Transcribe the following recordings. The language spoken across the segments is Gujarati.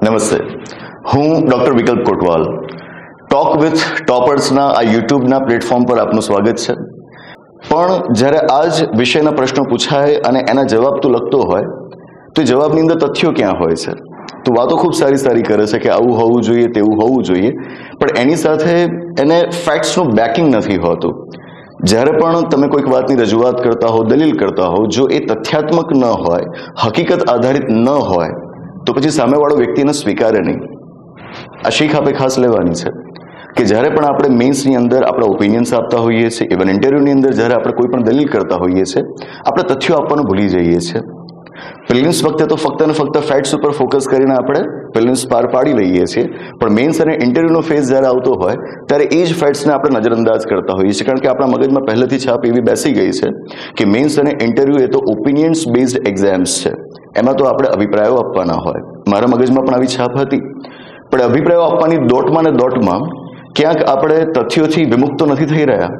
નમસ્તે, હું ડૉક્ટર વિકલ્પ કોટવાલ ટોક વિથ ટોપર્સના આ યુટ્યુબના પ્લેટફોર્મ પર આપનું સ્વાગત છે. પણ જ્યારે આ જ વિષયના પ્રશ્નો પૂછાય અને એના જવાબ તો લખતો હોય તો જવાબની અંદર તથ્યો ક્યાં હોય છે? તો વાતો ખૂબ સારી કરે છે કે આવું હોવું જોઈએ, તેવું હોવું જોઈએ, પણ એની સાથે એને ફેક્ટ્સનું બેકિંગ નથી હોતું. જ્યારે પણ તમે કોઈક વાતની રજૂઆત કરતા હો, દલીલ કરતા હો, જો એ તથ્યાત્મક ન હોય, હકીકત આધારિત ન હોય, તો પછી સામેવાળો વ્યક્તિને સ્વીકારે નહીં. આ શીખ આપણે ખાસ લેવાની છે કે જ્યારે પણ આપણે મેઇન્સની અંદર આપણા ઓપિનિયન્સ આપતા હોઈએ છીએ, ઇવન ઇન્ટરવ્યૂની અંદર જ્યારે આપણે કોઈ પણ દલીલ કરતા હોઈએ છીએ, આપણે તથ્યો આપવાનું ભૂલી જઈએ છીએ. પ્રિલિમ્સ વખતે તો ફક્ત ને ફક્ત ફેક્ટ્સ ઉપર ફોકસ કરીને આપણે પ્રિલિમ્સ પાર પાડી લઈએ છીએ, પણ મેઇન્સ અને ઇન્ટરવ્યૂનો ફેઝ જ્યારે આવતો હોય ત્યારે એ જ ફેક્ટ્સને આપણે નજરઅંદાજ કરતા હોઈએ છીએ, કારણ કે આપણા મગજમાં પહેલેથી છાપ એવી બેસી ગઈ છે કે મેઇન્સ અને ઇન્ટરવ્યૂ એ તો ઓપિનિયન્સ બેઝડ એક્ઝામ્સ છે, એમાં તો આપણે અભિપ્રાયો આપવાના હોય. મારા મગજમાં પણ આવી છાપ હતી, પણ અભિપ્રાયો આપવાની દોટમાં ને દોટમાં ક્યાંક આપણે તથ્યોથી વિમુક્ત તો નથી થઈ રહ્યા.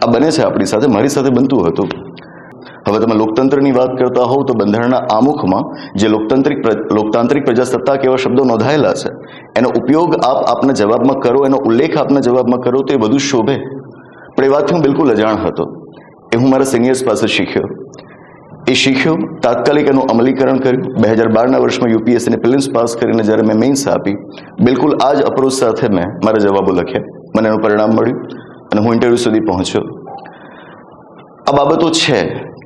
આ બને છે આપણી સાથે, મારી સાથે બનતું હતું. હવે તમે લોકતંત્રની વાત કરતા હોવ તો બંધારણના આમુખમાં જે લોકતાંત્રિક પ્રજાસત્તાક એવા શબ્દો નોંધાયેલા છે, એનો ઉપયોગ આપના જવાબમાં કરો, એનો ઉલ્લેખ આપના જવાબમાં કરો તો એ બધું શોભે. પણ એ વાતથી હું બિલકુલ અજાણ હતો. એ હું મારા સિનિયર્સ પાસે શીખ્યો, તાત્કાલિક એનું અમલીકરણ કર્યું. 2012ના વર્ષમાં યુપીએસસીની પ્રિલિમ્સ પાસ કરીને જ્યારે મેં મેઇન્સ આપી, બિલકુલ આ જ અપ્રોચ સાથે મેં મારા જવાબો લખ્યા. મને એનું પરિણામ મળ્યું અને હું ઇન્ટરવ્યૂ સુધી પહોંચ્યો. આ બાબતો છે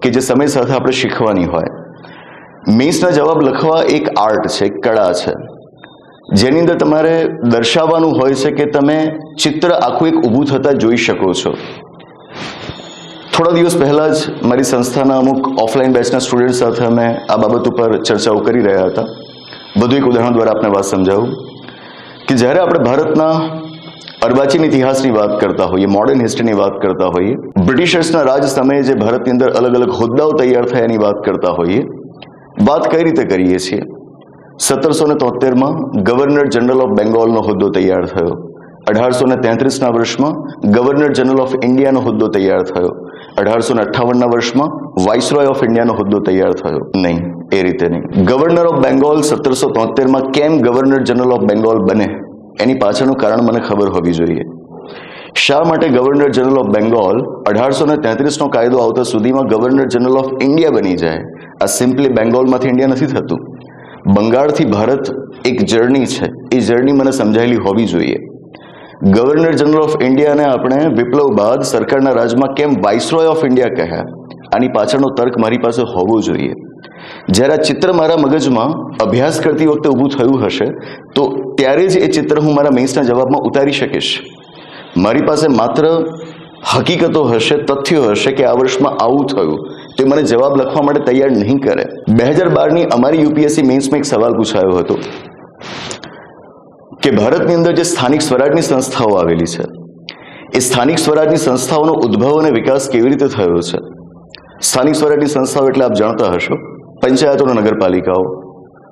કે જે સમય સાથે આપણે શીખવાની હોય. મેઇન્સના જવાબ લખવા એક આર્ટ છે, એક કળા છે, જેની અંદર તમારે દર્શાવવાનું હોય છે કે તમે ચિત્ર આખું એક ઊભું થતાં જોઈ શકો છો. થોડા દિવસ પહેલા જ મારી સંસ્થાના અમુક ઓફલાઈન બેચના સ્ટુડન્ટ સાથે અમે આ બાબત ઉપર ચર્ચાઓ કરી રહ્યા હતા. વધુ એક ઉદાહરણ દ્વારા આપને વાત સમજાવું કે જ્યારે આપણે ભારતના અર્વાચીન ઇતિહાસની વાત કરતા હોઈએ, મોડર્ન હિસ્ટ્રીની વાત કરતા હોઈએ, બ્રિટિશર્સના રાજ સમયે જે ભારતની અંદર અલગ અલગ હોદ્દાઓ તૈયાર થયા એની વાત કરતા હોઈએ, વાત કઈ રીતે કરીએ છીએ? 1773માં ગવર્નર જનરલ ઓફ બેંગોલનો હોદ્દો તૈયાર થયો. 1833ના વર્ષમાં ગવર્નર જનરલ ઓફ ઇન્ડિયાનો હોદ્દો તૈયાર થયો. 1858ના વર્ષમાં વાઇસરોય ઓફ ઇન્ડિયાનો હોદ્દો તૈયાર થયો. નહીં, એ રીતે નહીં. ગવર્નર ઓફ બેંગોલ 1773માં કેમ ગવર્નર જનરલ ઓફ બેંગોલ બને એની પાછળનું કારણ મને ખબર હોવી જોઈએ. શા માટે ગવર્નર જનરલ ઓફ બેંગોલ 1833નો કાયદો આવતા સુધીમાં ગવર્નર જનરલ ઓફ ઇન્ડિયા બની જાય? આ સિમ્પલી બેંગોલમાંથી ઇન્ડિયા નથી થતું. બંગાળથી ભારત એક જર્ની છે, એ જર્ની મને સમજાયેલી હોવી જોઈએ. ગવર્નર જનરલ ઓફ ઇન્ડિયાને આપણે વિપ્લવ બાદ સરકારના રાજમાં કેમ વાઇસરોય ઓફ ઇન્ડિયા કહ્યા? આની પાછળનો તર્ક મારી પાસે હોવો જોઈએ. જ્યારે આ ચિત્ર મારા મગજમાં અભ્યાસ કરતી વખતે ઊભું થયું હશે તો ત્યારે જ એ ચિત્ર હું મારા મેઇન્સના જવાબમાં ઉતારી શકીશ. મારી પાસે માત્ર હકીકતો હશે, તથ્યો હશે કે આ વર્ષમાં આવું થયું, તો મને જવાબ લખવા માટે તૈયાર નહીં કરે. 2012ની અમારી યુપીએસસી મેઇન્સમાં એક સવાલ પૂછાયો હતો કે ભારતની અંદર જે સ્થાનિક સ્વરાજની સંસ્થાઓ આવેલી છે, એ સ્થાનિક સ્વરાજની સંસ્થાઓનો ઉદ્ભવ અને વિકાસ કેવી રીતે થયો છે? સ્થાનિક સ્વરાજની સંસ્થાઓ એટલે આપ જાણતા હશો, પંચાયતો અને નગરપાલિકાઓ.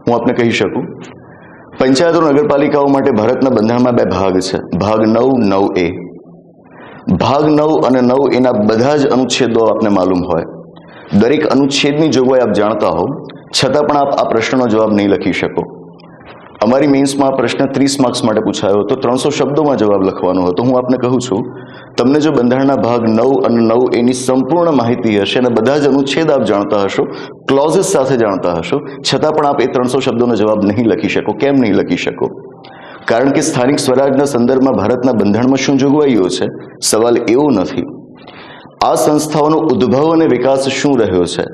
હું આપને કહી શકું, પંચાયતો નગરપાલિકાઓ માટે ભારતના બંધારણમાં 2 ભાગ છે, ભાગ 9, 9A. ભાગ 9 અને 9Aના બધા જ અનુચ્છેદો આપને માલુમ હોય. દરેક અનુચ્છેદની જોગવાઈ આપ જાણતા હો, છતાં પણ આપ આ પ્રશ્નનો જવાબ નહીં લખી શકો. અમારી મેઇન્સમાં આ પ્રશ્ન 30 માર્ક્સ માટે પૂછાયો હતો, 300 શબ્દોમાં જવાબ લખવાનો હતો. હું આપને કહું છું, તમને જો બંધારણના ભાગ 9 અને 9Aની સંપૂર્ણ માહિતી હશે અને બધા જ અનુચ્છેદ આપ જાણતા હશો, ક્લોઝિસ સાથે જાણતા હશો, છતાં પણ આપ એ 300 શબ્દોનો જવાબ નહીં લખી શકો. કેમ નહીં લખી શકો? કારણ કે સ્થાનિક સ્વરાજના સંદર્ભમાં ભારતના બંધારણમાં શું જોગવાઈઓ છે? સવાલ એવો નથી. આ સંસ્થાઓનો ઉદ્ભવ અને વિકાસ શું રહ્યો છે?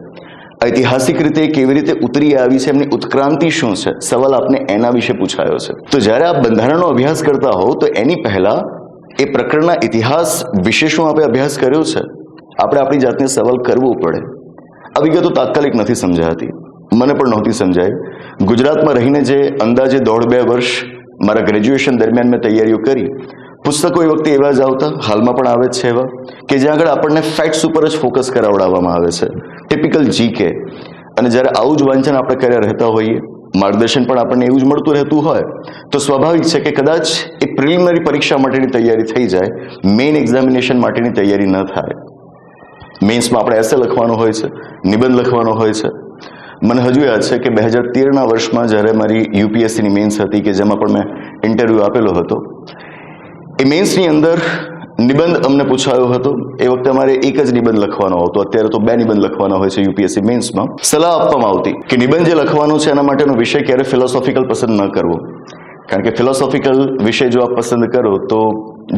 ઐતિહાસિક રીતે કેવી રીતે ઉતરી આવી છે? એમની ઉત્ક્રાંતિ શું છે? સવાલ આપને એના વિશે પૂછાયો છે. તો જ્યારે આપ બંધારણનો અભ્યાસ કરતા હો તો એની પહેલા એ પ્રકરણના ઇતિહાસ વિશે શું આપણે અભ્યાસ કર્યો છે? આપણે આપણી જાતને સવાલ કરવો પડે. આ વિગતો તાત્કાલિક નથી સમજાતી, મને પણ નહોતી સમજાય. ગુજરાતમાં રહીને જે અંદાજે 1.5-2 વર્ષ મારા ગ્રેજ્યુએશન દરમિયાન મેં તૈયારીઓ કરી, પુસ્તકો એ વખતે એવા જ આવતા, હાલમાં પણ આવે છે એવા, કે જ્યાં આગળ આપણને ફેક્ટ્સ ઉપર જ ફોકસ કરાવડાવવામાં આવે છે, ટિપિકલ જીકે. અને જ્યારે આવું જ વાંચન આપણે કર્યા રહેતા હોઈએ, માર્ગદર્શન પણ આપણને એવું જ મળતું રહેતું હોય, તો સ્વાભાવિક છે કે કદાચ એ પ્રિલિમિનરી પરીક્ષા માટેની તૈયારી થઈ જાય, મેઇન એક્ઝામિનેશન માટેની તૈયારી ન થાય. મેઇન્સમાં આપણે એસે લખવાનો હોય છે, નિબંધ લખવાનો હોય છે. મને હજુ યાદ છે કે 2013ના વર્ષમાં જ્યારે મારી યુપીએસસીની મેન્સ હતી કે જેમાં પણ મેં ઇન્ટરવ્યૂ આપેલો હતો, એ મેન્સની અંદર નિબંધ અમને પૂછાયો હતો. એ વખતે અમારે એક જ નિબંધ લખવાનો હતો. અત્યારે તો 2 નિબંધ લખવાના હોય છે યુપીએસસી મેન્સમાં. સલાહ આપવામાં આવતી કે નિબંધ જે લખવાનો છે એના માટેનો વિષય ક્યારે ફિલોસોફિકલ પસંદ ન કરવો, કારણ કે ફિલોસોફિકલ વિષય જો આપ પસંદ કરો તો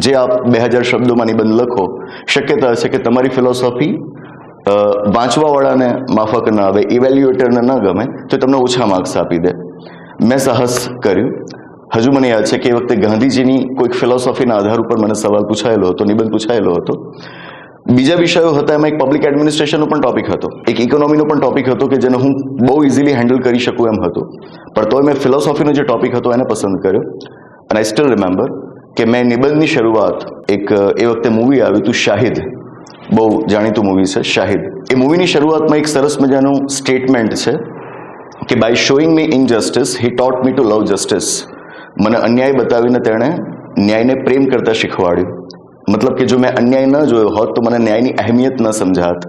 જે આપ 2000 શબ્દોમાં નિબંધ લખો, શક્યતા છે કે તમારી ફિલોસોફી વાંચવાવાળાને માફક ન આવે, ઇવેલ્યુએટરને ન ગમે તો તમને ઓછા માર્ક્સ આપી દે. મેં સાહસ કર્યું. હજુ મને યાદ છે કે એ વખતે ગાંધીજીની કોઈક ફિલોસોફીના આધાર ઉપર મને સવાલ પૂછાયેલો હતો, નિબંધ પૂછાયેલો હતો. બીજા વિષયો હતા, એમાં એક પબ્લિક એડમિનિસ્ટ્રેશનનો પણ ટોપિક હતો, એક ઇકોનોમીનો પણ ટોપિક હતો કે જેને હું બહુ ઇઝીલી હેન્ડલ કરી શકું એમ હતું. પણ તોય મેં ફિલોસોફીનો જે ટોપિક હતો એને પસંદ કર્યો. અને આઈ સ્ટીલ રિમેમ્બર કે મેં નિબંધની શરૂઆત એક એ વખતે મૂવી આવ્યું હતું શાહિદ, બહુ જાણીતું મૂવી છે શાહિદ. એ મૂવીની શરૂઆતમાં એક સરસ મજાનું સ્ટેટમેન્ટ છે કે by showing me injustice he taught me to love justice. મને અન્યાય બતાવીને તેણે ન્યાયને પ્રેમ કરતા શીખવાડ્યું. મતલબ કે જો મેં અન્યાય ન જોયો હોત તો મને ન્યાયની અહેમિયત ન સમજાત.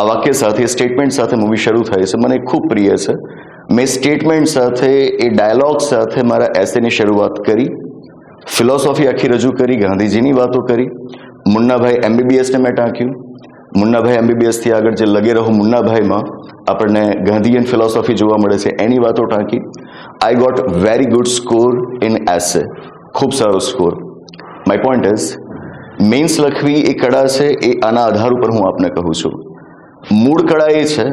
આ વાક્ય સાથે, સ્ટેટમેન્ટ સાથે મૂવી શરૂ થાય છે. મને ખૂબ પ્રિય છે. મેં સ્ટેટમેન્ટ સાથે, એ ડાયલોગ સાથે મારા એસેની શરૂઆત કરી. ફિલોસોફી આખી રજૂ કરી, ગાંધીજીની વાતો કરી. મુન્નાભાઈ એમબીબીએસને મેં ટાંક્યું. મુન્નાભાઈ એમબીબીએસથી આગળ જે લગે રહો મુન્નાભાઈમાં આપણને ગાંધીયન ફિલોસોફી જોવા મળે છે, એની વાતો ટાંકી. I got very good score in essay, ખૂબ સારો સ્કોર. માય પોઈન્ટ ઇઝ, મેન્સ લખવી એ કળા છે, એ આના આધાર ઉપર હું આપને કહું છું. મૂળ કળા એ છે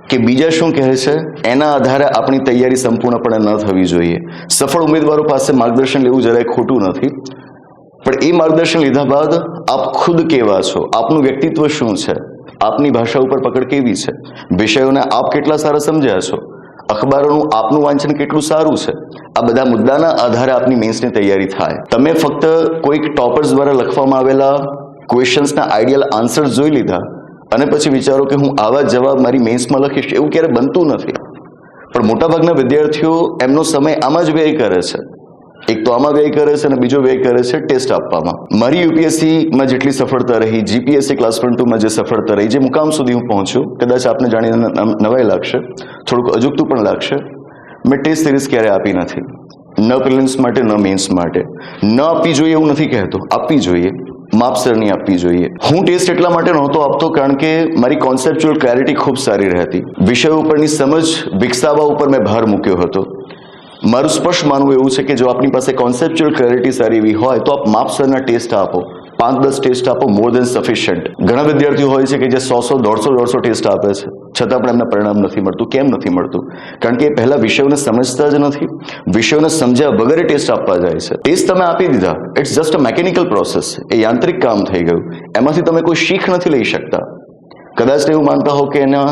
કે બીજા શું કહે છે એના આધારે આપણી તૈયારી સંપૂર્ણપણે ન થવી જોઈએ. સફળ ઉમેદવારો પાસે માર્ગદર્શન લેવું જરાય ખોટું નથી, પણ એ માર્ગદર્શન લીધા બાદ આપ ખુદ કેવા છો, આપનું વ્યક્તિત્વ શું છે, આપની ભાષા ઉપર પકડ કેવી છે, વિષયોને આપ કેટલા સારા સમજ્યા છો, અખબારોનું આપનું વાંચન કેટલું સારું છે, આ બધા મુદ્દાના આધારે આપની મેન્સની તૈયારી થાય. તમે ફક્ત કોઈક ટોપર્સ દ્વારા લખવામાં આવેલા ક્વેશ્ચન્સના આઈડિયલ આન્સર્સ જોઈ લીધા અને પછી વિચારો કે હું આવા જવાબ મારી મેન્સમાં લખીશ, એવું ક્યારે બનતું નથી. પણ મોટાભાગના વિદ્યાર્થીઓ એમનો સમય આમાં જ વ્યય કરે છે. એક તો આમાં વ્યય કરે છે અને બીજો વ્યય કરે છે ટેસ્ટ આપવામાં. મારી યુપીએસસીમાં જેટલી સફળતા રહી, જીપીએસસી ક્લાસ 1-2માં જે સફળતા રહી, જે મુકામ સુધી હું પહોંચ્યો, કદાચ આપને જાણીને નવાઈ લાગશે, થોડુંક અજુગતું પણ લાગશે. મેં ટેસ્ટ સિરીઝ ક્યારે આપી નથી, ન પ્રિલિમ્સ માટે ન મેન્સ માટે. ન આપવી જોઈએ એવું નથી કહેતો, આપવી જોઈએ, માપસરની આપવી જોઈએ. હું ટેસ્ટ એટલા માટે નહોતો આપતો કારણ કે મારી કોન્સેપ્ચ્યુઅલ ક્લેરિટી ખૂબ સારી રહેતી. વિષયો ઉપરની સમજ વિકસાવવા ઉપર મેં ભાર મૂક્યો હતો. મારું સ્પષ્ટ માનવું એવું છે કે જો આપની પાસે કોન્સેપ્ચ્યુઅલ ક્લેરિટી સારી એવી હોય તો આપ માપસરના ટેસ્ટ આપો, 5-10 ટેસ્ટ આપો, મોર દેન સફિશિયન્ટ. ઘણા વિદ્યાર્થીઓ હોય છે કે જે 100-150 ટેસ્ટ આપે છે, છતાં પણ એમને પરિણામ નથી મળતું. કેમ નથી મળતું? કારણ કે એ પહેલા વિષયોને સમજતા જ નથી. વિષયોને સમજ્યા વગર ટેસ્ટ આપવા જાય છે. ટેસ્ટ તમે આપી દીધા, it's just a mechanical process, એ યાંત્રિક કામ થઈ ગયું. એમાંથી તમે કોઈ શીખ નથી લઈ શકતા. કદાચ એવું માનતા હો કે એના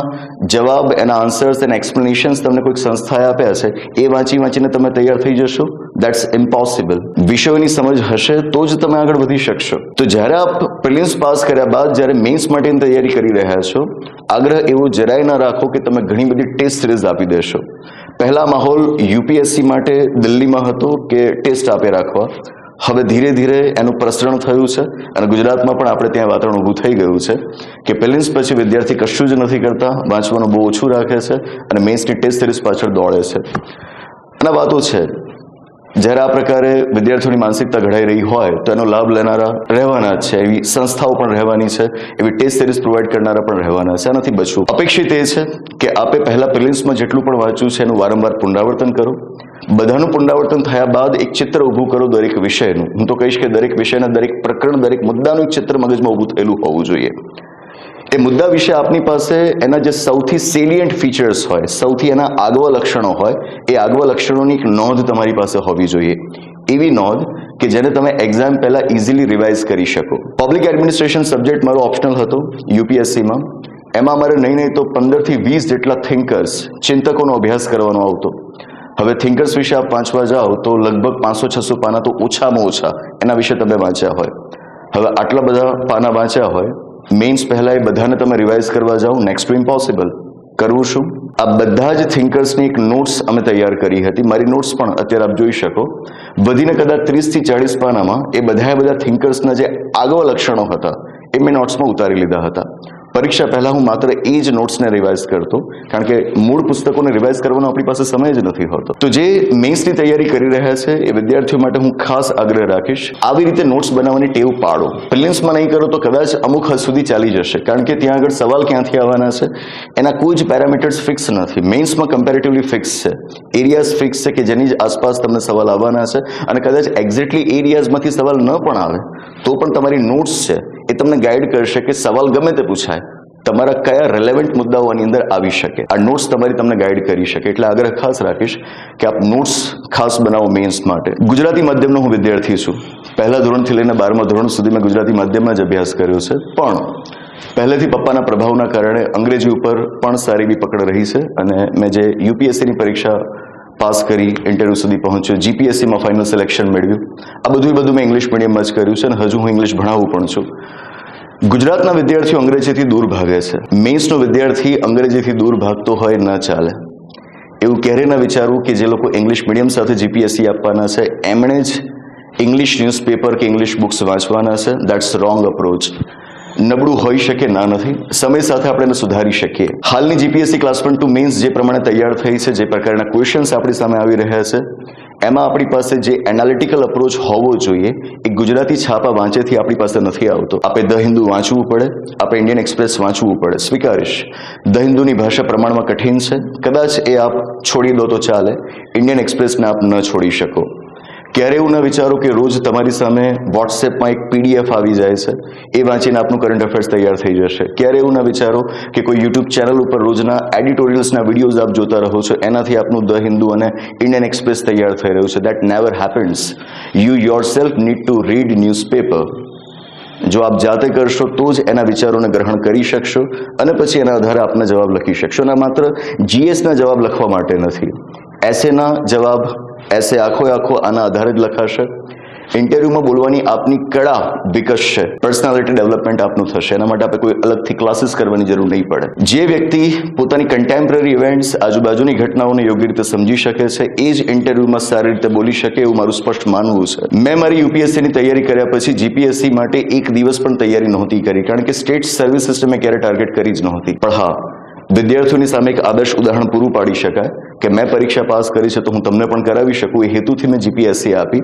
જવાબ, એના આન્સર્સ, એના એક્સપ્લેનેશન્સ તમને કોઈક સંસ્થાએ આપ્યા છે, એ વાંચીને તમે તૈયાર થઈ જશો, દેટ્સ ઇમ્પોસિબલ. વિષયોની સમજ હશે તો જ તમે આગળ વધી શકશો. તો જ્યારે આપ પ્રિલિમ્સ પાસ કર્યા બાદ જ્યારે મેન્સ માટેની તૈયારી કરી રહ્યા છો, આગ્રહ એવો જરાય ન રાખો કે તમે ઘણી બધી ટેસ્ટ સિરીઝ આપી દેશો. પહેલા માહોલ યુપીએસસી માટે દિલ્હીમાં હતો કે ટેસ્ટ આપે રાખવા. હવે ધીરે ધીરે એનું પ્રસરણ થયું છે અને ગુજરાતમાં પણ આપણે ત્યાં વાતાવરણ ઊભું થઈ ગયું છે કે પ્રિલિમ્સ પછી વિદ્યાર્થી કશું જ નથી કરતા, વાંચવાનું બહુ ઓછું રાખે છે અને મેન્સની ટેસ્ટ સિરીઝ પાછળ દોડે છે. અને વાતો છે, જ્યારે આ પ્રકારે વિદ્યાર્થીઓની માનસિકતા ઘડાઈ રહી હોય તો એનો લાભ લેનારા રહેવાના જ છે, એવી સંસ્થાઓ પણ રહેવાની છે, એવી ટેસ્ટ સિરીઝ પ્રોવાઈડ કરનારા પણ રહેવાના છે. આનાથી બચવું અપેક્ષિત એ છે કે આપે પહેલા પ્રિલિમ્સમાં જેટલું પણ વાંચ્યું છે એનું વારંવાર પુનરાવર્તન કરો. બધાનું પુનરાવર્તન થયા બાદ એક ચિત્ર ઊભું કરો દરેક વિષયનું. હું તો કહીશ કે દરેક વિષયના, દરેક પ્રકરણ, દરેક મુદ્દાનું એક ચિત્ર મગજમાં ઊભું થયેલું હોવું જોઈએ. એ મુદ્દા વિશે આપની પાસે એના જે સૌથી સેલિયન્ટ ફીચર્સ હોય, સૌથી એના આગવા લક્ષણો હોય, એ આગવા લક્ષણોની એક નોંધ તમારી પાસે હોવી જોઈએ. એવી નોંધ કે જેને તમે એક્ઝામ પહેલા ઇઝીલી રિવાઇઝ કરી શકો. પબ્લિક એડમિનિસ્ટ્રેશન સબ્જેક્ટ મારો ઓપ્શનલ હતો યુપીએસસીમાં. એમાં મારે નહીં તો 15 થી 20 જેટલા થિંકર્સ, ચિંતકોનો અભ્યાસ કરવાનો આવતો. હવે થિંકર્સ વિશે આપ વાંચવા જાઓ તો લગભગ 500-600 પાના તો ઓછામાં ઓછા એના વિશે તમે વાંચ્યા હોય. હવે આટલા બધા પાના વાંચ્યા હોય, મેન્સ પહેલા એ બધાને તમે રિવાઇઝ કરવા જાઓ, નેક્સ્ટ ટુ ઇમ્પોસિબલ. કરવું શું? આ બધા જ થિંકર્સની એક નોટ્સ અમે તૈયાર કરી હતી. મારી નોટ્સ પણ અત્યારે આપ જોઈ શકો, વધીને કદાચ 30 થી 40 પાનામાં એ બધા થિંકર્સના જે આગવા લક્ષણો હતા એ મેં નોટ્સમાં ઉતારી લીધા હતા. પરીક્ષા પહેલા હું માત્ર એ જ નોટ્સને રિવાઇઝ કરતો, કારણ કે મૂળ પુસ્તકોને રિવાઇઝ કરવાનો આપણી પાસે સમય જ નથી હોતો. તો જે મેઇન્સની તૈયારી કરી રહ્યા છે એ વિદ્યાર્થીઓ માટે હું ખાસ આગ્રહ રાખીશ, આવી રીતે નોટ્સ બનાવવાની ટેવ પાડો. પ્રિલિમ્સમાં નહીં કરો તો કદાચ અમુક હદ સુધી ચાલી જશે, કારણ કે ત્યાં આગળ સવાલ ક્યાંથી આવવાના છે એના કોઈ જ પેરામીટર્સ ફિક્સ નથી. મેઇન્સમાં કમ્પેરેટિવલી ફિક્સ છે, એરિયાઝ ફિક્સ છે કે જેની જ આસપાસ તમને સવાલ આવવાના છે, અને કદાચ એક્ઝેક્ટલી એરિયાઝમાંથી સવાલ ન પણ આવે તો પણ તમારી નોટ્સ છે એ તમને ગાઈડ કરશે કે સવાલ ગમે તે પૂછાય, તમારા કયા રેલેવન્ટ મુદ્દાઓ આની અંદર આવી શકે. આ નોટ્સ તમારી તમને ગાઈડ કરી શકે. એટલે આગ્રહ ખાસ રાખીશ કે આપ નોટ્સ ખાસ બનાવો મેઇન્સ માટે. ગુજરાતી માધ્યમનો હું વિદ્યાર્થી છું. પહેલા ધોરણથી લઈને 12મા ધોરણ સુધી મેં ગુજરાતી માધ્યમમાં જ અભ્યાસ કર્યો છે, પણ પહેલેથી પપ્પાના પ્રભાવના કારણે અંગ્રેજી ઉપર પણ સારી એવી પકડ રહી છે, અને મેં જે યુપીએસસીની પરીક્ષા પાસ કરી, ઇન્ટરવ્યુ સુધી પહોંચ્યો, જીપીએસસીમાં ફાઇનલ સિલેક્શન મેળવ્યું. આ બધું મેં ઇંગ્લિશ મીડિયમમાં જ કર્યું છે, અને હજુ હું ઇંગ્લિશ ભણાવું પણ છું. ગુજરાતના વિદ્યાર્થીઓ અંગ્રેજીથી દૂર ભાગે છે. મેઇન્સનો વિદ્યાર્થી અંગ્રેજીથી દૂર ભાગતો હોય ન ચાલે. એવું ક્યારેય ના વિચારવું કે જે લોકો ઇંગ્લિશ મીડિયમ સાથે જીપીએસસી આપવાના છે એમણે જ ઇંગ્લિશ ન્યૂઝપેપર કે ઇંગ્લિશ બુક્સ વાંચવાના છે. That's wrong approach. નબળું હોઈ શકે ના નથી, સમય સાથે આપણે એને સુધારી શકીએ. હાલની જીપીએસસી ક્લાસ 1-2 મેઇન્સ જે પ્રમાણે તૈયાર થઈ છે, જે પ્રકારના ક્વેશ્ચન્સ આપણી સામે આવી રહ્યા છે, એમાં આપણી પાસે જે એનાલિટિકલ અપ્રોચ હોવો જોઈએ એ ગુજરાતી છાપા વાંચેથી આપણી પાસે નથી આવતો. આપણે ધ હિન્દુ વાંચવું પડે, આપણે ઇન્ડિયન એક્સપ્રેસ વાંચવું પડે. સ્વીકારીશ, ધ હિન્દુની ભાષા પ્રમાણમાં કઠિન છે, કદાચ એ આપ છોડી દો તો ચાલે. ઇન્ડિયન એક્સપ્રેસને આપ ન છોડી શકો. ક્યારે એવું ન વિચારો કે રોજ તમારી સામે વોટ્સએપમાં એક પીડીએફ આવી જાય છે, એ વાંચીને આપનું કરંટ અફેર્સ તૈયાર થઈ જશે. ક્યારે એવું ન વિચારો કે કોઈ યુટ્યુબ ચેનલ ઉપર રોજના એડિટોરિયલ્સના વિડીયોઝ આપ જોતા રહો છો, એનાથી આપનું ધ હિન્દુ અને ઇન્ડિયન એક્સપ્રેસ તૈયાર થઈ રહ્યું છે. That never happens. You yourself need to read newspaper. જો આપ જાતે કરશો તો જ એના વિચારોને ગ્રહણ કરી શકશો, અને પછી એના આધારે આપને જવાબ લખી શકશો. અને માત્ર જીએસના જવાબ લખવા માટે નથી, એસેના જવાબ, એસે આખો આના આધારે જ લખાશે. ઇન્ટરવ્યુમાં બોલવાની આપની કળા વિકસશે, પર્સનાલિટી ડેવલપમેન્ટ આપનું થશે. એના માટે આપણે કોઈ અલગથી ક્લાસીસ કરવાની જરૂર નહીં પડે. જે વ્યક્તિ પોતાની કન્ટેમ્પરરી ઇવેન્ટ્સ, આજુબાજુની ઘટનાઓને યોગ્ય રીતે સમજી શકે છે, એ જ ઇન્ટરવ્યુમાં સારી રીતે બોલી શકે, એવું મારું સ્પષ્ટ માનવું છે. મેં મારી યુપીએસસીની તૈયારી કર્યા પછી જીપીએસસી માટે એક દિવસ પણ તૈયારી નહોતી કરી, કારણ કે સ્ટેટ સર્વિસ સિસ્ટમે ક્યારે ટાર્ગેટ કરી જ નહોતી. પણ હા, વિદ્યાર્થીઓની સામે એક આદર્શ ઉદાહરણ પૂરું પાડી શકાય કે મેં પરીક્ષા પાસ કરી છે તો હું તમને પણ કરાવી શકું, એ હેતુથી મેં જીપીએસસી આપી.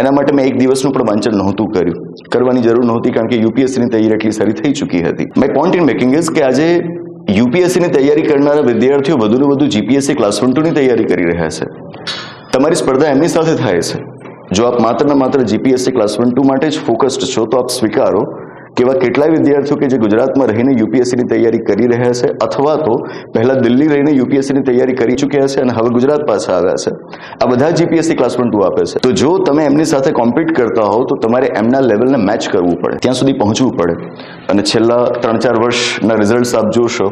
એના માટે મેં એક દિવસનું પણ વાંચન નહોતું કર્યું, કરવાની જરૂર નહોતી, કારણ કે યુપીએસસીની તૈયારી એટલી સારી થઈ ચૂકી હતી. My point in making is કે આજે યુપીએસસીની તૈયારી કરનારા વિદ્યાર્થીઓ વધુને વધુ જીપીએસસી ક્લાસ 1-2ની તૈયારી કરી રહ્યા છે. તમારી સ્પર્ધા એમની સાથે થાય છે. જો આપ માત્ર ને માત્ર જીપીએસસી ક્લાસ 1-2 માટે જ ફોકસ્ડ છો તો આપ સ્વીકારો કે એવા કેટલાય વિદ્યાર્થીઓ કે જે ગુજરાતમાં રહીને યુપીએસસીની તૈયારી કરી રહ્યા છે, અથવા તો પહેલા દિલ્હી રહીને યુપીએસસીની તૈયારી કરી ચૂક્યા છે અને હવે ગુજરાત પાછા આવ્યા છે. આ બધા જીપીએસસી ક્લાસ 1-2 આપે છે. તો જો તમે એમની સાથે કોમ્પિટ કરતા હોવ તો તમારે એમના લેવલને મેચ કરવું પડે, ત્યાં સુધી પહોંચવું પડે. અને છેલ્લા 3-4 વર્ષના રિઝલ્ટ્સ આપ જોશો,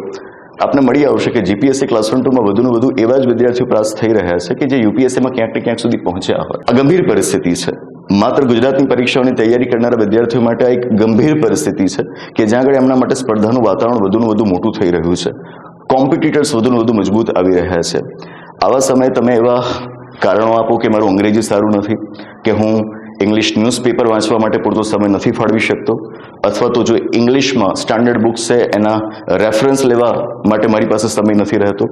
આપને મળી આવશે કે જીપીએસસી ક્લાસ 1-2માં વધુને વધુ એવા જ વિદ્યાર્થીઓ પાસ થઈ રહ્યા છે કે જે યુપીએસસીમાં ક્યાંક ને ક્યાંક સુધી પહોંચ્યા હોય. આ ગંભીર પરિસ્થિતિ છે. માત્ર ગુજરાતની પરીક્ષાઓની તૈયારી કરનારા વિદ્યાર્થીઓ માટે આ એક ગંભીર પરિસ્થિતિ છે કે જ્યાં આગળ એમના માટે સ્પર્ધાનું વાતાવરણ વધુને વધુ મોટું થઈ રહ્યું છે. કોમ્પિટિટર્સ વધુને વધુ મજબૂત આવી રહ્યા છે. આવા સમયે તમે એવા કારણો આપો કે મારું અંગ્રેજી સારું નથી, કે હું ઇંગ્લિશ ન્યૂઝપેપર વાંચવા માટે પૂરતો સમય નથી ફાળવી શકતો, અથવા તો જો ઇંગ્લિશમાં સ્ટાન્ડર્ડ બુક્સ છે એના રેફરન્સ લેવા માટે મારી પાસે સમય નથી રહેતો,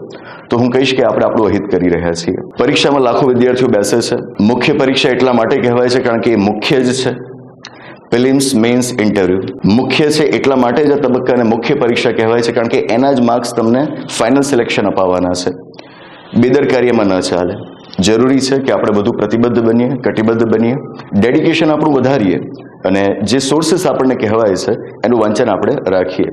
તો હું કહીશ કે આપણે આપણું અહિત કરી રહ્યા છીએ. પરીક્ષામાં લાખો વિદ્યાર્થીઓ બેસે છે. મુખ્ય પરીક્ષા એટલા માટે કહેવાય છે કારણ કે એ મુખ્ય જ છે. પ્રિલિમ્સ, મેઇન્સ, ઇન્ટરવ્યુ મુખ્ય છે એટલા માટે જ આ તબક્કાને મુખ્ય પરીક્ષા કહેવાય છે, કારણ કે એના જ માર્ક્સ તમને ફાઇનલ સિલેક્શન અપાવવાના છે. બેદરકારીમાં ન ચાલે. જરૂરી છે કે આપણે વધુ પ્રતિબદ્ધ બનીએ, કટિબદ્ધ બનીએ, ડેડિકેશન આપણું વધારીએ, અને જે સોર્સિસ આપણને કહેવાય છે એનું વાંચન આપણે રાખીએ.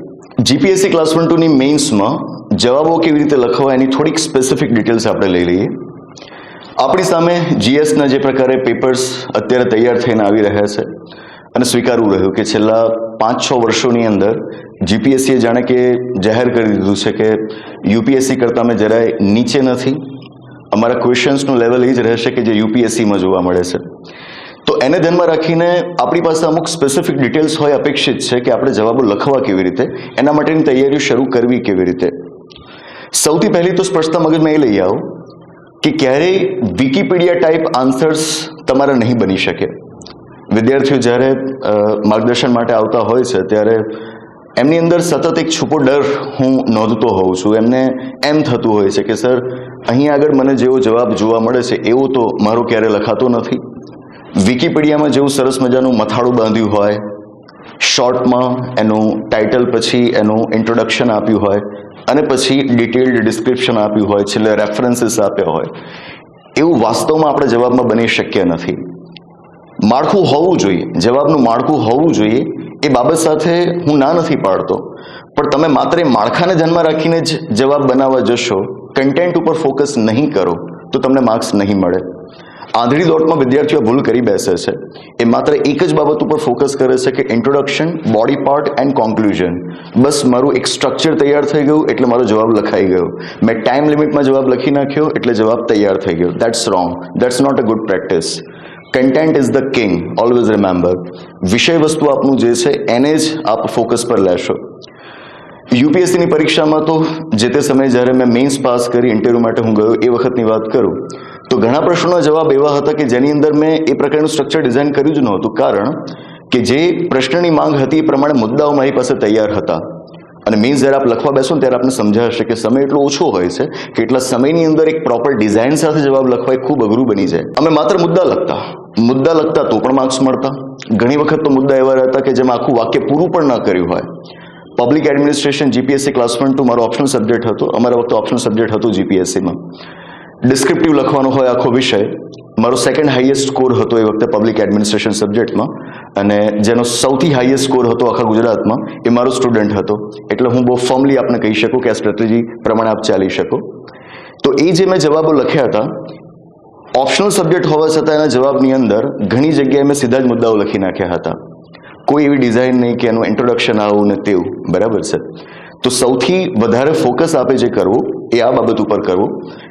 જીપીએસસી ક્લાસ 1-2ની મેઇન્સમાં જવાબો કેવી રીતે લખવા એની થોડીક સ્પેસિફિક ડિટેલ્સ આપણે લઈ લઈએ. આપણી સામે જીએસના જે પ્રકારે પેપર્સ અત્યારે તૈયાર થઈને આવી રહ્યા છે, અને સ્વીકારવું રહ્યું કે છેલ્લા 5-6 વર્ષોની અંદર જીપીએસસીએ જાણે કે જાહેર કરી દીધું છે કે યુપીએસસી કરતાં અમે જરાય નીચે નથી, અમારા ક્વેશ્ચન્સનું લેવલ એ જ રહેશે કે જે યુપીએસસીમાં જોવા મળે છે. તો એને ધ્યાનમાં રાખીને આપણી પાસે અમુક સ્પેસિફિક ડિટેલ્સ હોય અપેક્ષિત છે કે આપણે જવાબો લખવા કેવી રીતે, એના માટેની તૈયારીઓ શરૂ કરવી કેવી રીતે. સૌથી પહેલી તો સ્પષ્ટતા મગજમાં એ લઈ આવો કે ક્યારેય વિકીપીડિયા ટાઈપ આન્સર્સ તમારા નહીં બની શકે. વિદ્યાર્થીઓ જ્યારે માર્ગદર્શન માટે આવતા હોય છે ત્યારે એમની અંદર સતત એક છુપો ડર હું નોંધતો હોઉં છું. એમને એમ થતું હોય છે કે સર અહીં આગળ મને જેવો જવાબ જોવા મળે છે એવો તો મારો ક્યારે લખાતો નથી. વિકિપીડિયામાં જેવું સરસ મજાનું મથાળું બાંધ્યું હોય, શોર્ટમાં એનું ટાઇટલ પછી એનું ઇન્ટ્રોડક્શન આપ્યું હોય અને પછી ડિટેલ્ડ ડિસ્ક્રિપ્શન આપ્યું હોય, છેલ્લે રેફરન્સીસ આપ્યા હોય, એવું વાસ્તવમાં આપણે જવાબમાં બની શક્ય નથી. માળખું હોવું જોઈએ, જવાબનું માળખું હોવું જોઈએ. એ બાબત સાથે હું ના નથી પાડતો, પણ તમે માત્ર એ માળખાને ધ્યાનમાં રાખીને જ જવાબ બનાવવા જશો, કન્ટેન્ટ ઉપર ફોકસ નહીં કરો તો તમને માર્ક્સ નહીં મળે. આંધળી દોટમાં વિદ્યાર્થીઓ ભૂલ કરી બેસે છે. એ માત્ર એક જ બાબત ઉપર ફોકસ કરે છે કે introduction, body part and conclusion. બસ મારું એક સ્ટ્રક્ચર તૈયાર થઈ ગયું એટલે મારો જવાબ લખાઈ ગયો. મેં ટાઈમ લિમિટમાં જવાબ લખી નાખ્યો એટલે જવાબ તૈયાર થઈ ગયો. That's wrong. That's not a good practice. Content is the king. Always remember. વિષય વસ્તુ આપનું જે છે એને જ આપ ફોકસ પર લેશો. યુપીએસસીની પરીક્ષામાં તો જે તે સમયે જ્યારે મેં મેઇન્સ પાસ કરી ઇન્ટરવ્યૂ માટે હું ગયો એ વખતની વાત કરું તો ઘણા પ્રશ્નોના જવાબ એવા હતા કે જેની અંદર મેં એ પ્રકારનું સ્ટ્રક્ચર ડિઝાઇન કર્યું જ નહોતું. કારણ કે જે પ્રશ્નની માંગ હતી એ પ્રમાણે મુદ્દાઓ મારી પાસે તૈયાર હતા. અને મીન્સ જ્યારે આપ લખવા બેસો ને ત્યારે આપને સમજાશે કે સમય એટલો ઓછો હોય છે કે એટલા સમયની અંદર એક પ્રોપર ડિઝાઇન સાથે જવાબ લખવા એ ખૂબ અઘરું બની જાય. અમે માત્ર મુદ્દા લખતા તો પણ માર્ક્સ મળતા. ઘણી વખત તો મુદ્દા એવા રહેતા કે જેમાં આખું વાક્ય પૂરું પણ ન કર્યું હોય. પબ્લિક એડમિનિસ્ટ્રેશન જીપીએસસી ક્લાસ 1-2 મારો ઓપ્શનલ સબ્જેક્ટ હતો. અમારા વખતે ઓપ્શનલ સબ્જેક્ટ હતું જીપીએસસીમાં. ડિસ્ક્રિપ્ટિવ લખવાનો હોય આખો વિષય. મારો સેકન્ડ હાઈએસ્ટ સ્કોર હતો એ વખતે પબ્લિક એડમિનિસ્ટ્રેશન સબ્જેક્ટમાં, અને જેનો સૌથી હાઈએસ્ટ સ્કોર હતો આખા ગુજરાતમાં એ મારો સ્ટુડન્ટ હતો. એટલે હું બહુ ફર્મલી આપને કહી શકું કે આ સ્ટ્રેટેજી પ્રમાણે આપ ચાલી શકો. તો એ જે મેં જવાબો લખ્યા હતા, ઓપ્શનલ સબ્જેક્ટ હોવા છતાં એના જવાબની અંદર ઘણી જગ્યાએ મેં સીધા જ મુદ્દાઓ લખી નાખ્યા હતા. કોઈ એવી ડિઝાઇન નહીં કે એનું ઇન્ટ્રોડક્શન આવું ને તેવું. બરાબર છે. તો સૌથી વધારે ફોકસ આપે જે કરવું એ આ બાબત ઉપર કરવું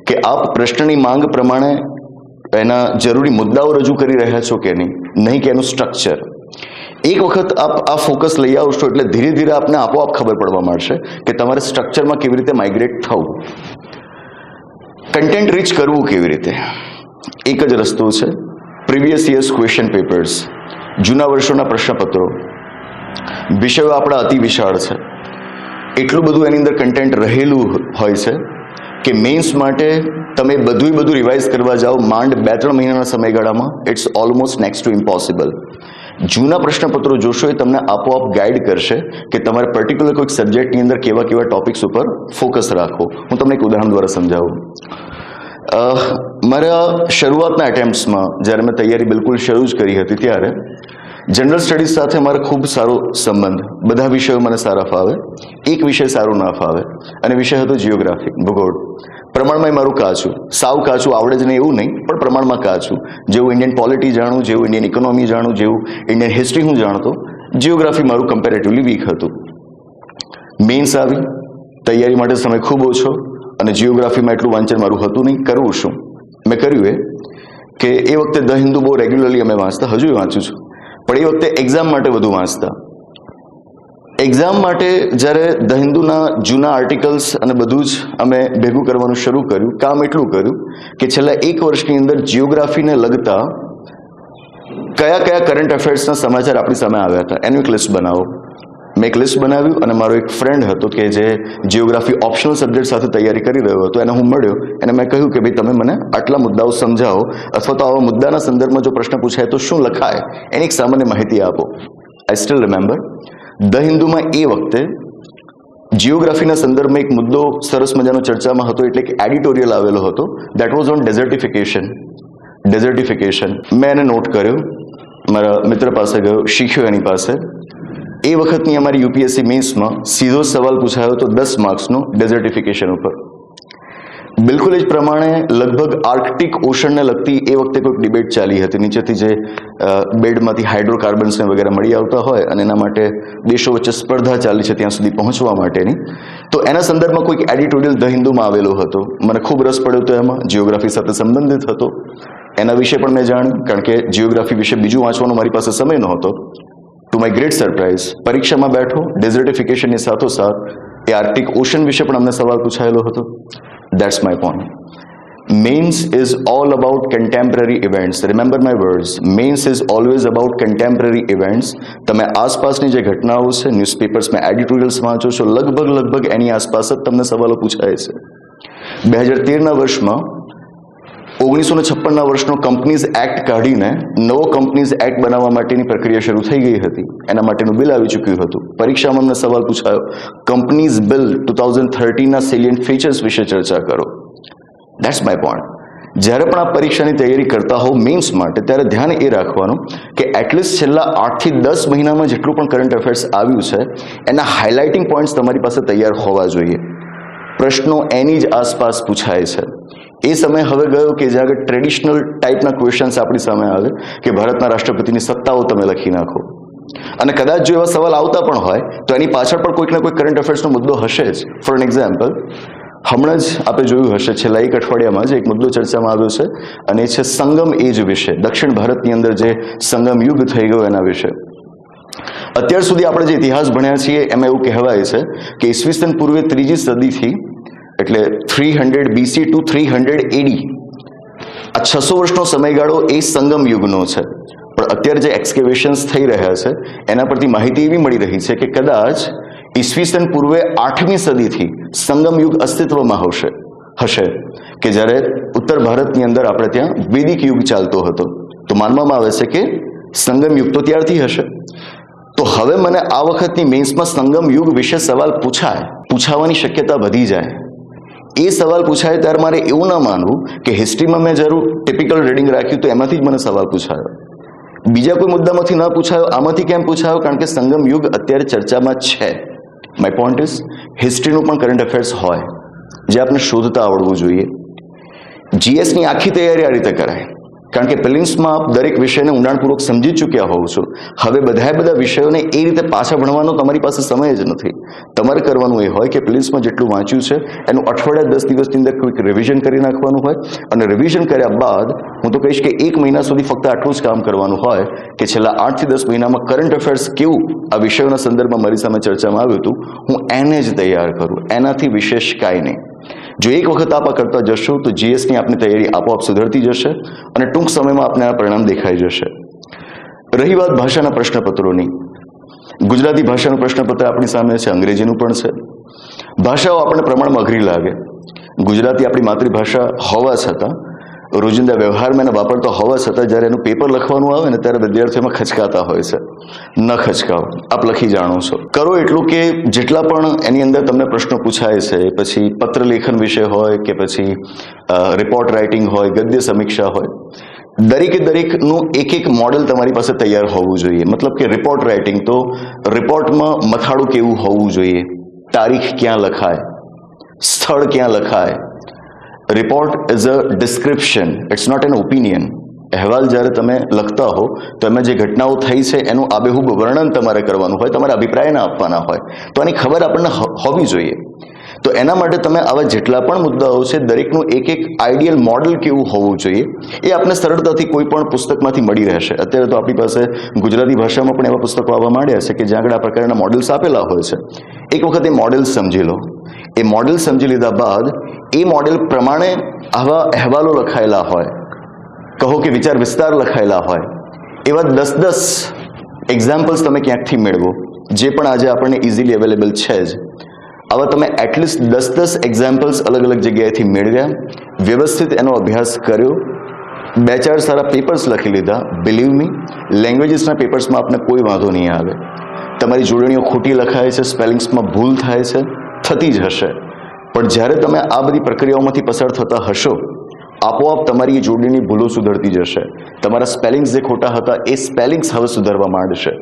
કે આપ પ્રશ્નની માંગ પ્રમાણે એના જરૂરી મુદ્દાઓ રજૂ કરી રહ્યા છો કે નહીં કે એનું સ્ટ્રક્ચર. એક વખત આપ આ ફોકસ લઈ આવશો એટલે ધીરે ધીરે આપને આપોઆપ ખબર પડવા માંડશે કે તમારે સ્ટ્રક્ચરમાં કેવી રીતે માઇગ્રેટ થવું, કન્ટેન્ટ રીચ કરવું કેવી રીતે. એક જ રસ્તો છે, પ્રીવિયસ યર્સ ક્વેશ્ચન પેપર્સ, જૂના વર્ષોના પ્રશ્નપત્રો. વિષયો આપણા અતિ વિશાળ છે. એટલું બધું એની અંદર કન્ટેન્ટ રહેલું હોય છે કે મેઇન્સ માટે તમે બધું રિવાઇઝ કરવા જાઓ માંડ 2-3 મહિનાના સમયગાળામાં it's almost next to impossible. જૂના પ્રશ્નપત્રો જોશો એ તમને આપોઆપ ગાઈડ કરશે કે તમારે પર્ટિક્યુલર કોઈક સબ્જેક્ટની અંદર કેવા ટોપિક્સ ઉપર ફોકસ રાખો. હું તમને એક ઉદાહરણ દ્વારા સમજાવું. મારા શરૂઆતના એટેમ્પ્ટ્સમાં જ્યારે મેં તૈયારી બિલકુલ શરૂ જ કરી હતી ત્યારે જનરલ સ્ટડીઝ સાથે મારો ખૂબ સારો સંબંધ. બધા વિષયો મને સારા ફાવે, એક વિષય સારો ના ફાવે, અને વિષય હતો જિયોગ્રાફી, ભૂગોળ. પ્રમાણમાં મારું કાચું, સાવ કાચું, આવડે જ નહીં એવું નહીં, પણ પ્રમાણમાં કાચું. જેવું ઇન્ડિયન પોલિટી જાણું, જેવું ઇન્ડિયન ઇકોનોમી જાણું, જેવું ઇન્ડિયન હિસ્ટ્રી હું જાણતો, જિયોગ્રાફી મારું કમ્પેરેટિવલી વીક હતું. મેઇન્સ આવી, તૈયારી માટે સમય ખૂબ ઓછો, અને જિયોગ્રાફીમાં એટલું વાંચન મારું હતું નહીં. કરવું શું? મેં કર્યું એ કે એ વખતે ધ હિન્દુ બહુ રેગ્યુલરલી અમે વાંચતા, હજુ વાંચું છું, પણ એ વખતે એક્ઝામ માટે વધુ વાંચતા. એક્ઝામ માટે જ્યારે ધ હિન્દુના જૂના આર્ટિકલ્સ અને બધું જ અમે ભેગું કરવાનું શરૂ કર્યું, કામ એટલું કર્યું કે છેલ્લા 1 વર્ષની અંદર જિયોગ્રાફીને લગતા કયા કરંટ અફેર્સના સમાચાર આપણી સામે આવ્યા હતા એનું એક લિસ્ટ બનાવો. મેં એક લિસ્ટ બનાવ્યું, અને મારો એક ફ્રેન્ડ હતો કે જે જિયોગ્રાફી ઓપ્શનલ સબ્જેક્ટ સાથે તૈયારી કરી રહ્યો હતો, એને હું મળ્યો, એને મેં કહ્યું કે ભાઈ તમે મને આટલા મુદ્દાઓ સમજાવો, અથવા તો આવા મુદ્દાના સંદર્ભમાં જો પ્રશ્ન પૂછાય તો શું લખાય એની એક સામાન્ય માહિતી આપો. આઈ સ્ટીલ રિમેમ્બર ધ હિન્દુમાં એ વખતે જિયોગ્રાફીના સંદર્ભમાં એક મુદ્દો સરસ મજાનો ચર્ચામાં હતો, એટલે કે એડિટોરિયલ આવેલો હતો. That was on ડેઝર્ટિફિકેશન. મેં એને નોટ કર્યો, મારા મિત્ર પાસે ગયો, શીખ્યો એની પાસે. એ વખતની અમારી યુપીએસસી મેઇન્સમાં સીધો સવાલ પૂછાયો હતો 10 માર્ક્સનો ડેઝર્ટિફિકેશન ઉપર. બિલકુલ એ જ પ્રમાણે લગભગ આર્કટિક ઓશનને લગતી એ વખતે કોઈક ડિબેટ ચાલી હતી. નીચેથી જે બેડમાંથી હાઇડ્રોકાર્બન્સને વગેરે મળી આવતા હોય અને એના માટે દેશો વચ્ચે સ્પર્ધા ચાલી છે ત્યાં સુધી પહોંચવા માટેની. તો એના સંદર્ભમાં કોઈક એડિટોરિયલ ધ હિન્દુમાં આવેલો હતો. મને ખૂબ રસ પડ્યો હતો એમાં, જિયોગ્રાફી સાથે સંબંધિત હતો. એના વિશે પણ મેં જાણ્યું, કારણ કે જિયોગ્રાફી વિશે બીજું વાંચવાનો મારી પાસે સમય નહોતો. ટુ માય ગ્રેટ સરપ્રાઇઝ પરીક્ષામાં બેઠો, ડેઝર્ટિફિકેશનની સાથોસાથ એ આર્કટિક ઓશન વિશે પણ અમને સવાલ પૂછાયેલો હતો. That's my point. Mains is all about contemporary events. Remember my words. Mains is always about contemporary events. તમે આસપાસની જે ઘટનાઓ છે ન્યૂઝપેપર્સમાં એડિટોરિયલ્સ વાંચો છો, લગભગ એની આસપાસ જ તમને સવાલો પૂછાય છે. 2013ના વર્ષમાં 1956ના વર્ષનો કંપનીઝ એક્ટ કાઢીને નવો કંપનીઝ એક્ટ બનાવવા માટેની પ્રક્રિયા શરૂ થઈ ગઈ હતી. એના માટેનું બિલ આવી ચૂક્યું હતું. પરીક્ષામાં અમને સવાલ પૂછાયો, કંપનીઝ બિલ 2013ના સેલિયન્ટ ફીચર્સ વિશે ચર્ચા કરો. That's my point. જ્યારે પણ આપ પરીક્ષાની તૈયારી કરતા હો મેઇન્સ માટે, ત્યારે ધ્યાન એ રાખવાનું કે એટલીસ્ટ છેલ્લા 8 થી 10 મહિનામાં જેટલું પણ કરંટ અફેર્સ આવ્યું છે એના હાઇલાઇટિંગ પોઈન્ટ્સ તમારી પાસે તૈયાર હોવા જોઈએ. પ્રશ્નો એની જ આસપાસ પૂછાય છે. એ સમય હવે ગયો કે જ્યાં આગળ ટ્રેડિશનલ ટાઈપના ક્વેશ્ચન્સ આપણી સામે આવે કે ભારતના રાષ્ટ્રપતિની સત્તાઓ તમે લખી નાખો. અને કદાચ જો એવા સવાલ આવતા પણ હોય તો એની પાછળ પણ કોઈક ને કોઈ કરંટ અફેર્સનો મુદ્દો હશે જ. ફોર એન એક્ઝામ્પલ, હમણાં જ આપણે જોયું હશે છેલ્લા એક અઠવાડિયામાં જ એક મુદ્દો ચર્ચામાં આવ્યો છે અને એ છે સંગમ એજ વિશે. દક્ષિણ ભારતની અંદર જે સંગમ યુગ થઈ ગયો એના વિશે. અત્યાર સુધી આપણે જે ઇતિહાસ ભણ્યા છીએ એમાં એવું કહેવાય છે કે ઈસવીસન પૂર્વે 3જી સદીથી, એટલે 300 BC ટુ 300 AD, આ 600 વર્ષનો સમયગાળો એ સંગમ યુગનો છે. પણ અત્યારે જે એક્સકેવેશન્સ થઈ રહ્યા છે એના પરથી માહિતી એવી મળી રહી છે કે કદાચ ઈસવીસન પૂર્વે 8મી સદીથી સંગમ યુગ અસ્તિત્વમાં હશે કે જ્યારે ઉત્તર ભારતની અંદર આપણે ત્યાં વૈદિક યુગ ચાલતો હતો. તો માનવામાં આવે છે કે સંગમ યુગ તો ત્યારથી હશે. તો હવે મને આ વખતની મેન્સમાં સંગમ યુગ વિશે સવાલ પૂછાવાની શક્યતા વધી જાય. એ સવાલ પૂછાય ત્યારે મારે એવું ના માનવું કે હિસ્ટ્રીમાં મેં જરૂર ટિપિકલ રીડિંગ રાખ્યું તો એમાંથી જ મને સવાલ પૂછાયો, બીજા કોઈ મુદ્દામાંથી ન પૂછાયો, આમાંથી કેમ પૂછાયો? કારણ કે સંગમ યુગ અત્યારે ચર્ચામાં છે. માય પોઈન્ટ ઇઝ, હિસ્ટ્રીનું પણ કરંટ અફેર્સ હોય જે આપણે શોધતા આવડવું જોઈએ. જીએસની આખી તૈયારી આ રીતે કરાય, કારણ કે પ્રિલિમ્સમાં આપ દરેક વિષયને ઊંડાણપૂર્વક સમજી ચૂક્યા હોવ છો. હવે બધા વિષયોને એ રીતે પાછા ભણવાનો તમારી પાસે સમય જ નથી. તમારે કરવાનું એ હોય કે પ્રિલિમ્સમાં જેટલું વાંચ્યું છે એનું અઠવાડિયા 10 દિવસની અંદર કોઈક રિવિઝન કરી નાખવાનું હોય, અને રિવિઝન કર્યા બાદ હું તો કહીશ કે 1 મહિના સુધી ફક્ત આટલું જ કામ કરવાનું હોય કે છેલ્લા 8 થી 10 મહિનામાં કરંટ અફેર્સ કેવું આ વિષયોના સંદર્ભમાં મારી સામે ચર્ચામાં આવ્યું હતું, હું એને જ તૈયાર કરું, એનાથી વિશેષ કાંઈ નહીં. જો એક વખત આપ આ કરતા જશો તો જીએસની આપની તૈયારી આપોઆપ સુધરતી જશે અને ટૂંક સમયમાં આપને આ પરિણામ દેખાઈ જશે. રહી વાત ભાષાના પ્રશ્નપત્રોની, ગુજરાતી ભાષાનું પ્રશ્નપત્ર આપણી સામે છે, અંગ્રેજીનું પણ છે. ભાષાઓ આપણને પ્રમાણમાં અઘરી લાગે. ગુજરાતી આપણી માતૃભાષા હોવા છતાં, રોજિંદા વ્યવહારમાં એને વાપરતા હોવા છતાં જ્યારે એનું પેપર લખવાનું આવે ને ત્યારે વિદ્યાર્થીઓમાં ખચકાતા હોય છે. ન ખચકાઓ, આપ લખી જાણો છો. કરો એટલું કે જેટલા પણ એની અંદર તમને પ્રશ્નો પૂછાય છે, પછી પત્ર લેખન વિશે હોય કે પછી રિપોર્ટ રાઇટિંગ હોય, ગદ્ય સમીક્ષા હોય, દરેકનું એક મોડેલ તમારી પાસે તૈયાર હોવું જોઈએ. મતલબ કે રિપોર્ટ રાઇટિંગ, તો રિપોર્ટમાં મથાળું કેવું હોવું જોઈએ, તારીખ ક્યાં લખાય, સ્થળ ક્યાં લખાય. Report is a description, it's not an opinion. અહેવાલ જ્યારે તમે લખતા હો તો એમાં જે ઘટનાઓ થઈ છે એનું આબેહૂબ વર્ણન તમારે કરવાનું હોય, તમારા અભિપ્રાયના આપવાના હોય, તો આની ખબર આપણને હોવી જોઈએ. તો એના માટે તમે આવા જેટલા પણ મુદ્દાઓ છે દરેકનું એક આઈડિયલ મોડલ કેવું હોવું જોઈએ એ આપને સરળતાથી કોઈ પણ પુસ્તકમાંથી મળી રહેશે. અત્યારે તો આપણી પાસે ગુજરાતી ભાષામાં પણ એવા પુસ્તકો આવવા માંડ્યા છે કે જ્યાં આગળ આ પ્રકારના મોડલ્સ આપેલા હોય છે. એક વખત એ મોડેલ સમજી લો. એ મોડેલ સમજી લીધા બાદ એ મોડેલ પ્રમાણે આવા અહેવાલો લખાયેલા હોય, કહો કે વિચાર વિસ્તાર લખાયેલા હોય, એવા 10 એક્ઝામ્પલ્સ તમે ક્યાંકથી મેળવો, જે પણ આજે આપણને ઇઝીલી અવેલેબલ છે જ. આવા તમે એટલીસ્ટ 10 એક્ઝામ્પલ્સ અલગ અલગ જગ્યાએથી મેળવ્યા, વ્યવસ્થિત એનો અભ્યાસ કર્યો, 2-4 સારા પેપર્સ લખી લીધા. બિલીવ મી, લેંગ્વેજીસના પેપર્સમાં આપને કોઈ વાંધો નહીં આવે. તમારી જોડણીઓ ખોટી લખાય છે, સ્પેલિંગ્સમાં ભૂલ થાય છે, થતી જ હશે, પણ જ્યારે તમે આ બધી પ્રક્રિયાઓમાંથી પસાર થતા હશો, આપોઆપ તમારી એ જોડણીની ભૂલો સુધરતી જશે. તમારા સ્પેલિંગ્સ જે ખોટા હતા એ સ્પેલિંગ્સ હવે સુધારવા માંડશે.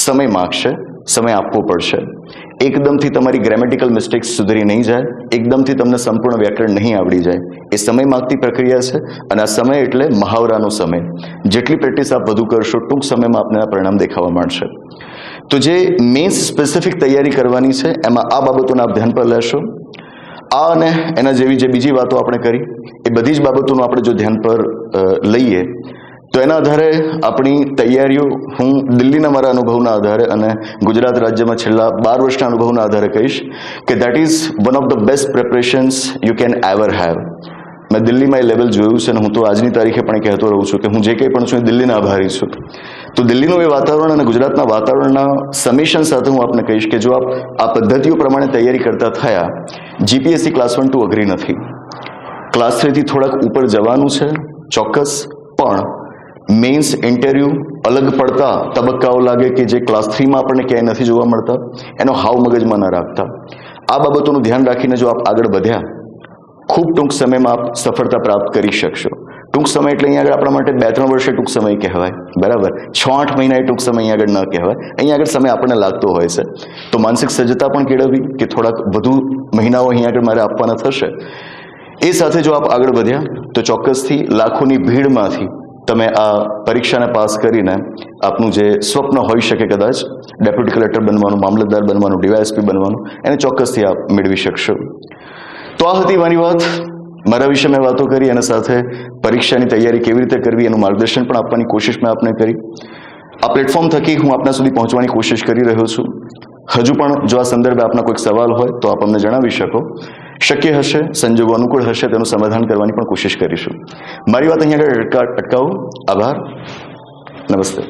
સમય માગશે, સમય આપવો પડશે. એકદમથી તમારી ગ્રામેટિકલ મિસ્ટેક્સ સુધરી નહીં જાય, એકદમથી તમને સંપૂર્ણ વ્યાકરણ નહીં આવડી જાય. એ સમય માગતી પ્રક્રિયા છે, અને આ સમય એટલે મહાવરાનો સમય. જેટલી પ્રેક્ટિસ આપ વધુ કરશો, ટૂંક સમયમાં આપને આ પરિણામ દેખાવા માંડશે. તો જે મેઇન્સ સ્પેસિફિક તૈયારી કરવાની છે એમાં આ બાબતોને આપ ધ્યાન પર લેશો. આ અને એના જેવી જે બીજી વાતો આપણે કરી એ બધી જ બાબતોનું આપણે જો ધ્યાન પર લઈએ તો એના આધારે આપણી તૈયારીઓ, હું દિલ્હીના મારા અનુભવના આધારે અને ગુજરાત રાજ્યમાં છેલ્લા 12 વર્ષના અનુભવના આધારે કહીશ કે that is one of the best preparations you can ever have. મેં દિલ્હીમાં એ લેવલ જોયું છે અને હું તો આજની તારીખે પણ કહેતો રહું છું કે હું જે કંઈ પણ છું એ દિલ્હીના આભારી છું. તો દિલ્હીનું એ વાતાવરણ અને ગુજરાતના વાતાવરણના સમેશન સાથે હું આપને કહીશ કે જો આપ આ પદ્ધતિઓ પ્રમાણે તૈયારી કરતા થયા, જીપીએસસી ક્લાસ 1-2 અઘરી નથી. ક્લાસ 3થી થોડાક ઉપર જવાનું છે ચોક્કસ, પણ મેઇન્સ ઇન્ટરવ્યુ અલગ પડતા તબક્કાઓ લાગે કે જે ક્લાસ 3માં આપણને ક્યાંય નથી જોવા મળતા, એનો હાવ મગજમાં ન રાખતા. આ બાબતોનું ધ્યાન રાખીને જો આપ આગળ વધ્યા, ખૂબ ટૂંક સમયમાં આપ સફળતા પ્રાપ્ત કરી શકશો. ટૂંક સમય એટલે અહીંયા આગળ આપણા માટે 2-3 વર્ષે ટૂંક સમય કહેવાય, બરાબર. 6-8 મહિના એ ટૂંક સમય અહીંયા આગળ ન કહેવાય. અહીંયા આગળ સમય આપણને લાગતો હોય છે. તો માનસિક સજ્જતા પણ કેળવવી કે થોડાક વધુ મહિનાઓ અહીંયા આગળ મારે આપવાના થશે. એ સાથે જો આપ આગળ વધ્યા તો ચોક્કસથી લાખોની ભીડમાંથી તમે આ પરીક્ષાને પાસ કરીને આપનું જે સ્વપ્ન હોઈ શકે, કદાચ ડેપ્યુટી કલેક્ટર બનવાનું, મામલતદાર બનવાનું, ડીવાયએસપી બનવાનું, એને ચોક્કસથી આપ મેળવી શકશો. તો આ હતી મારી વાત. મારા વિશે મેં વાતો કરી, અને સાથે પરીક્ષાની તૈયારી કેવી રીતે કરવી એનું માર્ગદર્શન પણ આપવાની કોશિશ મેં આપને કરી. આ પ્લેટફોર્મ થકી હું આપના સુધી પહોંચવાની કોશિશ કરી રહ્યો છું. હજુ પણ જો આ સંદર્ભે આપના કોઈક સવાલ હોય તો આપ અમને જણાવી શકો. શક્ય હશે, સંજોગો અનુકૂળ હશે, તેનું સમાધાન કરવાની પણ કોશિશ કરીશું. મારી વાત અહીંયા આગળ અટકાવું. આભાર. નમસ્તે.